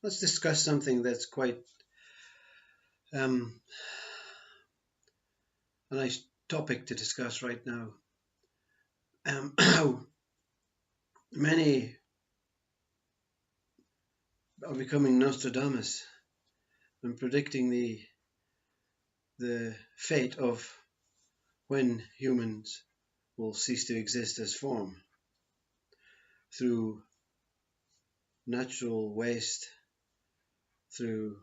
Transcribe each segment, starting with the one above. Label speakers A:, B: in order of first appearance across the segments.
A: Let's discuss something that's quite a nice topic to discuss right now. How many are becoming Nostradamus and predicting the fate of when humans will cease to exist as form through natural waste, through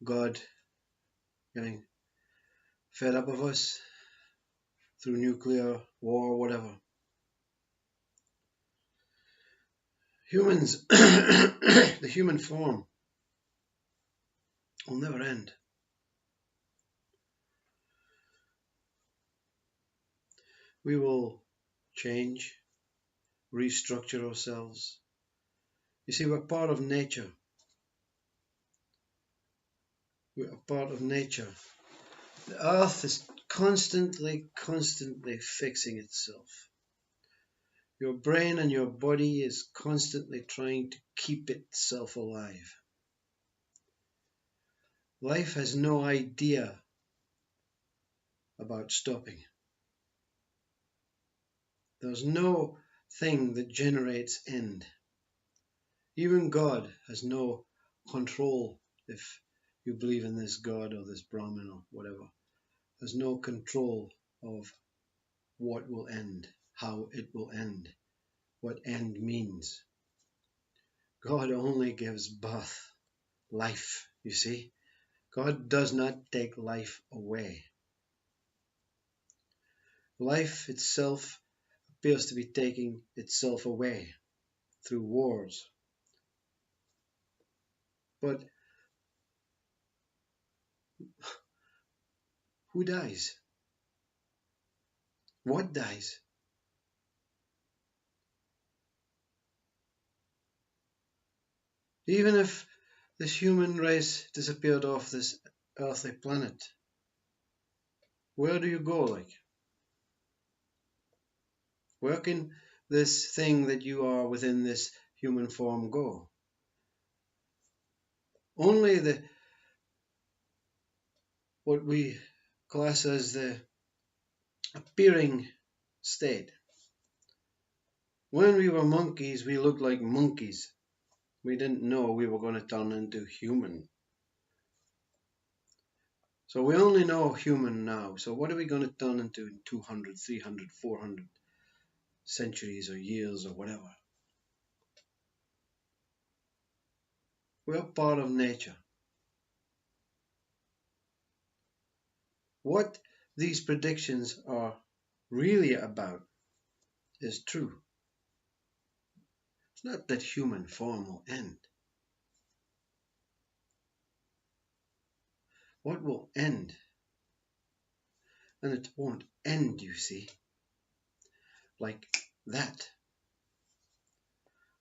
A: God getting fed up of us, through nuclear war, whatever. Humans, the human form will never end. We will change, restructure ourselves. You see, we're part of nature. We're a part of nature. The earth is constantly fixing itself. Your brain and your body is constantly trying to keep itself alive. Life has no idea about stopping. There's no thing that generates end. Even God has no control, if you believe in this God or this Brahman or whatever. There's no control of what will end, how it will end, what end means. God only gives birth, life, you see. God does not take life away. Life itself appears to be taking itself away through wars. But who dies? What dies? Even if this human race disappeared off this earthly planet, where do you go, like? Where can this thing that you are within this human form go? Only what we class as the appearing state. When we were monkeys, we looked like monkeys. We didn't know we were going to turn into human. So we only know human now. So what are we going to turn into in 200, 300, 400 centuries or years or whatever? We're part of nature. What these predictions are really about is true. It's not that human form will end. What will end? And it won't end, you see, like that.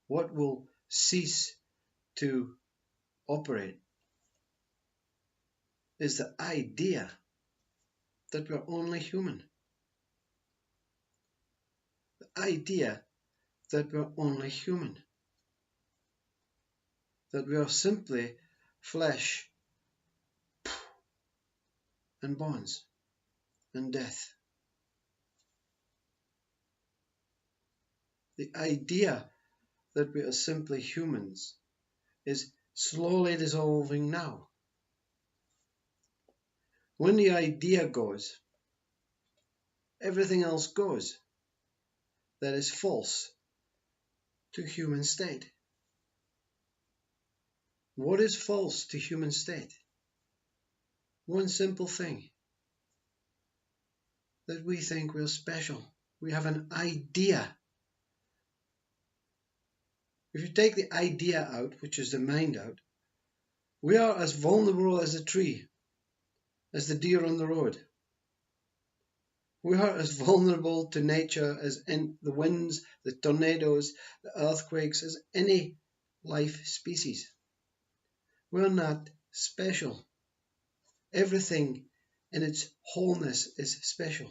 A: What will cease to operate is the idea that we're only human. The idea that we're only human. That we are simply flesh and bones and death. The idea that we are simply humans is slowly dissolving now. When the idea goes, everything else goes. That is false to human state. What is false to human state? One simple thing. That we think we're special. We have an idea. If you take the idea out, which is the mind out, we are as vulnerable as a tree, as the deer on the road. We are as vulnerable to nature as in the winds, the tornadoes, the earthquakes, as any life species. We're not special. Everything in its wholeness is special.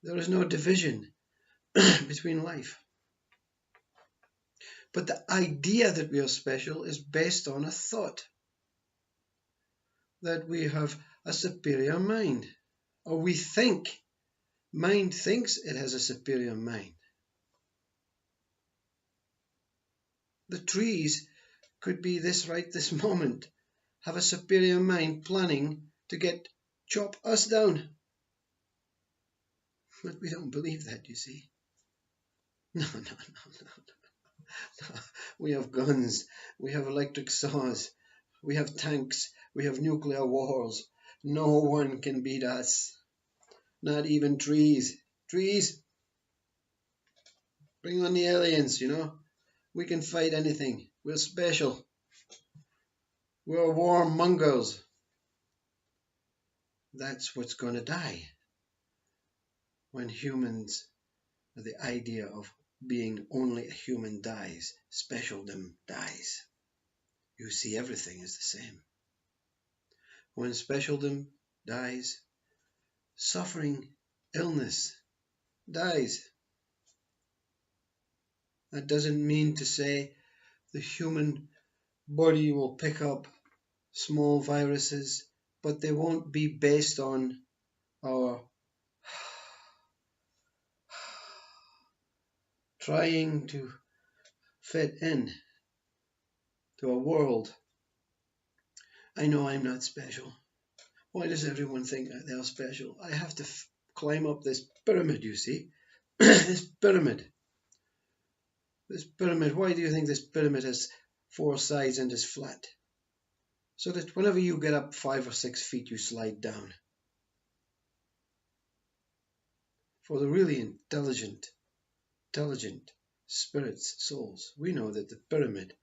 A: There is no division between life. But the idea that we are special is based on a thought that we have a superior mind, or we think. Mind thinks it has a superior mind. The trees could be this moment, have a superior mind planning to chop us down. But we don't believe that, you see. No. We have guns, we have electric saws, we have tanks, we have nuclear wars. No one can beat us. Not even trees. Trees, bring on the aliens, We can fight anything. We're special. We're warmongers. That's what's going to die when humans, the idea of being only a human dies, specialdom dies. You see, everything is the same. When specialdom dies, suffering, illness dies. That doesn't mean to say the human body will pick up small viruses, but they won't be based on our trying to fit in to a world. I know I'm not special. Why does everyone think they are special? I have to climb up this pyramid, you see. This pyramid. Why do you think this pyramid has 4 sides and is flat? So that whenever you get up 5 or 6 feet, you slide down. For the really intelligent spirits, souls, we know that the pyramid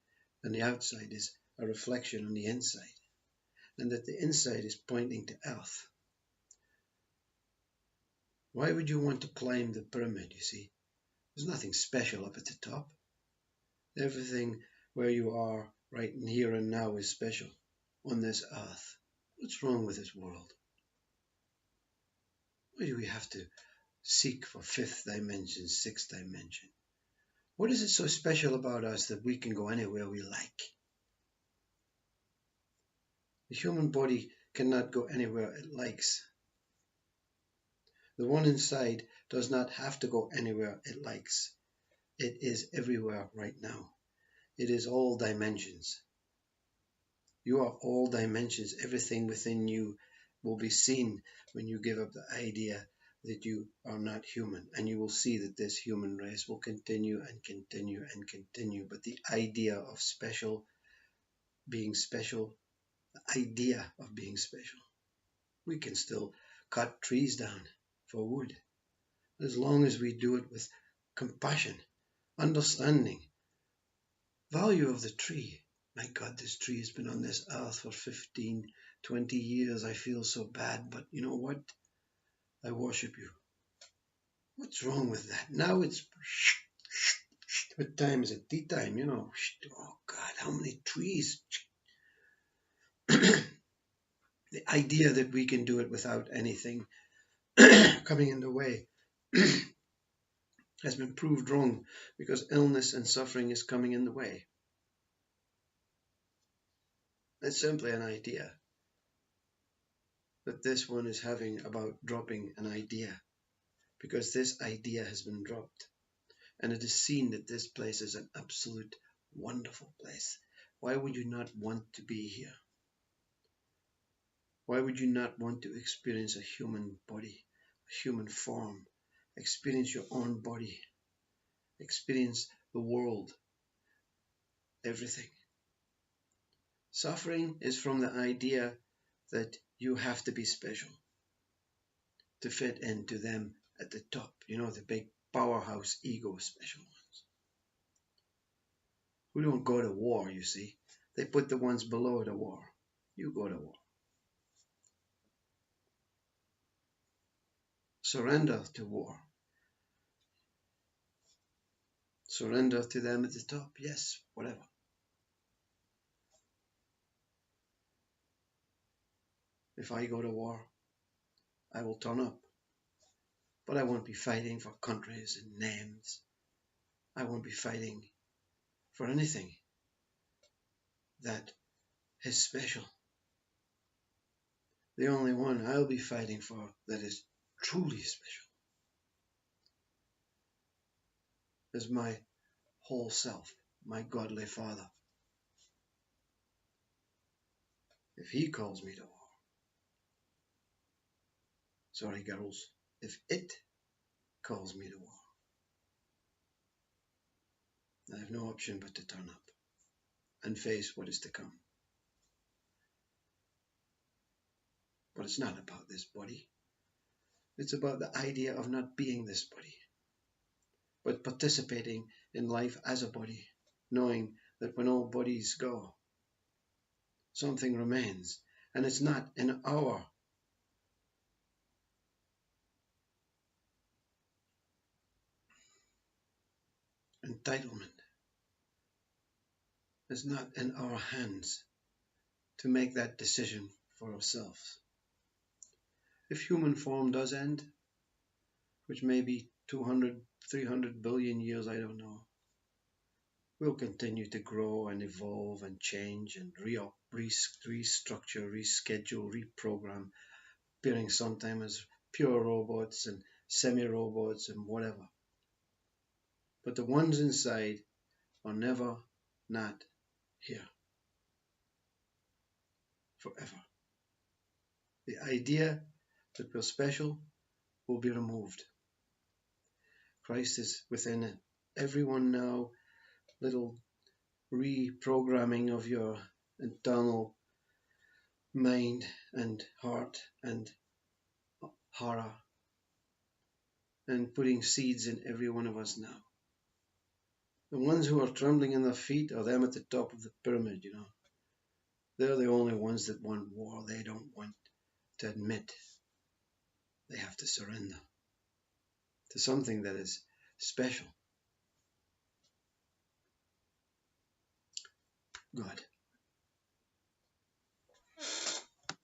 A: on the outside is a reflection on the inside, and that the inside is pointing to earth. Why would you want to climb the pyramid, you see? There's nothing special up at the top. Everything where you are right in here and now is special on this earth. What's wrong with this world? Why do we have to seek for 5th dimension, 6th dimension? What is it so special about us that we can go anywhere we like? The human body cannot go anywhere it likes. The one inside does not have to go anywhere it likes. It is everywhere right now. It is all dimensions. You are all dimensions. Everything within you will be seen when you give up the idea that you are not human. And you will see that this human race will continue and continue and continue. But the idea of being special, the idea of being special, we can still cut trees down for wood, as long as we do it with compassion, understanding, value of the tree. My God, this tree has been on this earth for 15, 20 years. I feel so bad, but you know what? I worship you. What's wrong with that? Now it's, what time is it? Tea time, Oh God, how many trees? The idea that we can do it without anything coming in the way has been proved wrong, because illness and suffering is coming in the way. It's simply an idea that this one is having about dropping an idea, because this idea has been dropped, and it is seen that this place is an absolute wonderful place. Why would you not want to be here? Why would you not want to experience a human body, a human form, experience your own body, experience the world, everything? Suffering is from the idea that you have to be special to fit into them at the top, the big powerhouse ego special ones who don't go to war, you see. They put the ones below the war. You go to war. Surrender to war. Surrender to them at the top. Yes, whatever. If I go to war, I will turn up. But I won't be fighting for countries and names. I won't be fighting for anything that is special. The only one I'll be fighting for that is truly special is my whole self, my godly Father. If he calls me to war, sorry girls, if it calls me to war, I have no option but to turn up and face what is to come. But it's not about this body. It's about the idea of not being this body, but participating in life as a body, knowing that when all bodies go, something remains, and it's not in our entitlement. It's not in our hands to make that decision for ourselves. If human form does end, which may be 200, 300 billion years, I don't know, we'll continue to grow and evolve and change and restructure, reschedule, reprogram, appearing sometime as pure robots and semi-robots and whatever. But the ones inside are never not here. Forever. The idea that we're special will be removed. Christ is within everyone now, little reprogramming of your internal mind and heart and horror, and putting seeds in every one of us now. The ones who are trembling in their feet are them at the top of the pyramid, you know. They're the only ones that want war. They don't want to admit they have to surrender to something that is special. God.